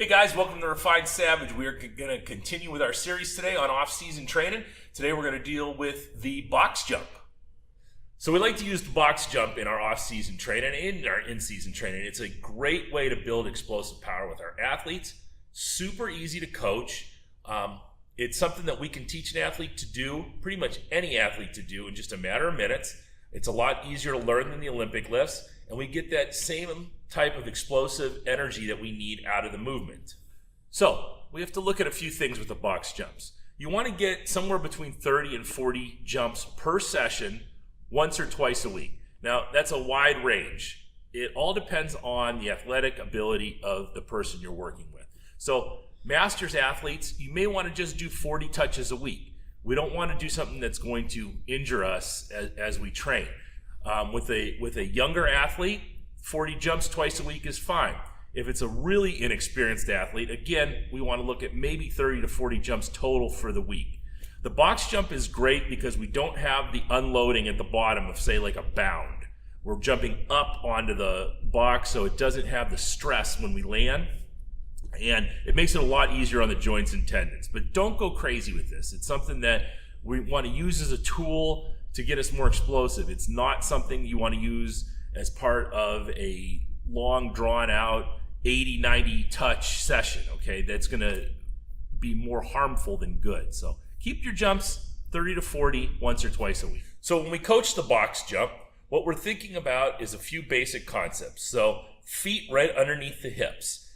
Hey guys, welcome to Refined Savage. We are going to continue with our series today on off-season training. Today we're going to deal with the box jump. So we like to use the box jump in our off-season training and in our in-season training. It's a great way to build explosive power with our athletes. Super easy to coach. It's something that we can teach an athlete to do, pretty much any athlete to do in just a matter of minutes. It's a lot easier to learn than the Olympic lifts, and we get that same type of explosive energy that we need out of the movement. So we have to look at a few things with the box jumps. You want to get somewhere between 30 and 40 jumps per session once or twice a week. Now that's a wide range. It all depends on the athletic ability of the person you're working with. So masters athletes, you may want to just do 40 touches a week. We don't want to do something that's going to injure us as we train. With a younger athlete, 40 jumps twice a week is fine. If it's a really inexperienced athlete, again, we want to look at maybe 30 to 40 jumps total for the week. The box jump is great because we don't have the unloading at the bottom of, say, like a bound. We're jumping up onto the box, so it doesn't have the stress when we land, and it makes it a lot easier on the joints and tendons. But don't go crazy with this. It's something that we want to use as a tool to get us more explosive. It's not something you want to use as part of a long, drawn-out 80, 90 touch session, okay? That's going to be more harmful than good. So keep your jumps 30 to 40 once or twice a week. So when we coach the box jump, what we're thinking about is a few basic concepts. So feet right underneath the hips.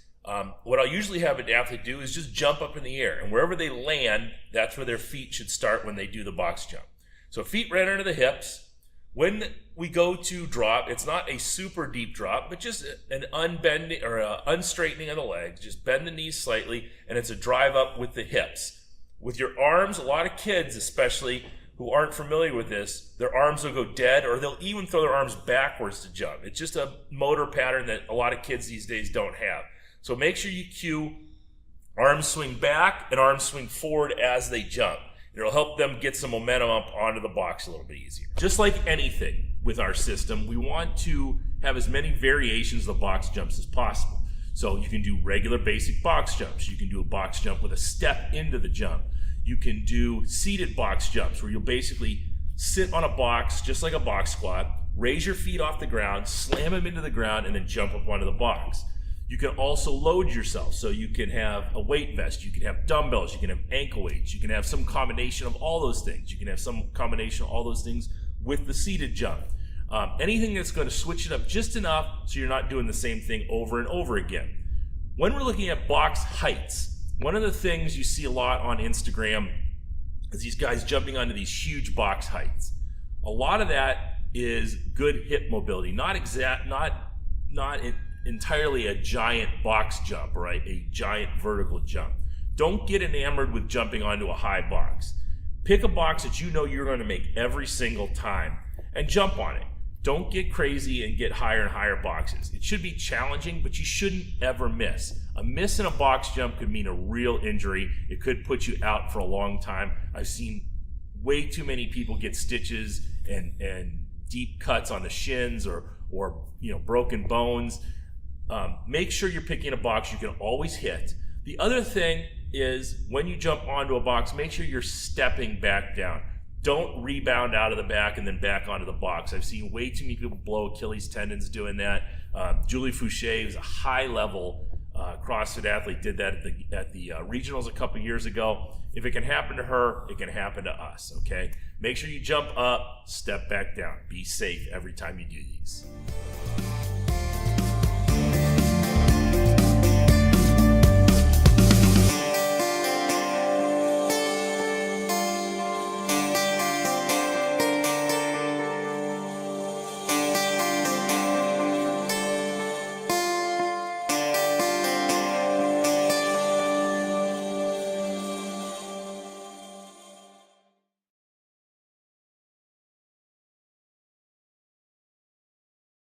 What I'll usually have an athlete do is just jump up in the air, and wherever they land, that's where their feet should start when they do the box jump. So feet right under the hips. When we go to drop, it's not a super deep drop, but just an unbending or unstraightening of the legs. Just bend the knees slightly, and it's a drive up with the hips. With your arms, a lot of kids especially who aren't familiar with this, their arms will go dead, or they'll even throw their arms backwards to jump. It's just a motor pattern that a lot of kids these days don't have. So make sure you cue arms swing back and arms swing forward as they jump. It'll help them get some momentum up onto the box a little bit easier. Just like anything with our system, we want to have as many variations of the box jumps as possible. So you can do regular basic box jumps. You can do a box jump with a step into the jump. You can do seated box jumps where you'll basically sit on a box just like a box squat, raise your feet off the ground, slam them into the ground, and then jump up onto the box. You can also load yourself, so you can have a weight vest, you can have dumbbells, you can have ankle weights, you can have some combination of all those things. You can have some combination of all those things with the seated jump. Anything that's going to switch it up just enough so you're not doing the same thing over and over again. When we're looking at box heights, one of the things you see a lot on Instagram is these guys jumping onto these huge box heights. A lot of that is good hip mobility, not entirely a giant box jump, right? A giant vertical jump. Don't get enamored with jumping onto a high box. Pick a box that you know you're going to make every single time and jump on it. Don't get crazy and get higher and higher boxes. It should be challenging, but you shouldn't ever miss. A miss in a box jump could mean a real injury. It could put you out for a long time. I've seen way too many people get stitches and deep cuts on the shins or broken bones. Make sure you're picking a box you can always hit. The other thing is when you jump onto a box, make sure you're stepping back down. Don't rebound out of the back and then back onto the box. I've seen way too many people blow Achilles tendons doing that. Julie Fouché is a high-level CrossFit athlete, did that at the regionals a couple years ago. If it can happen to her, it can happen to us, okay? Make sure you jump up, step back down. Be safe every time you do these.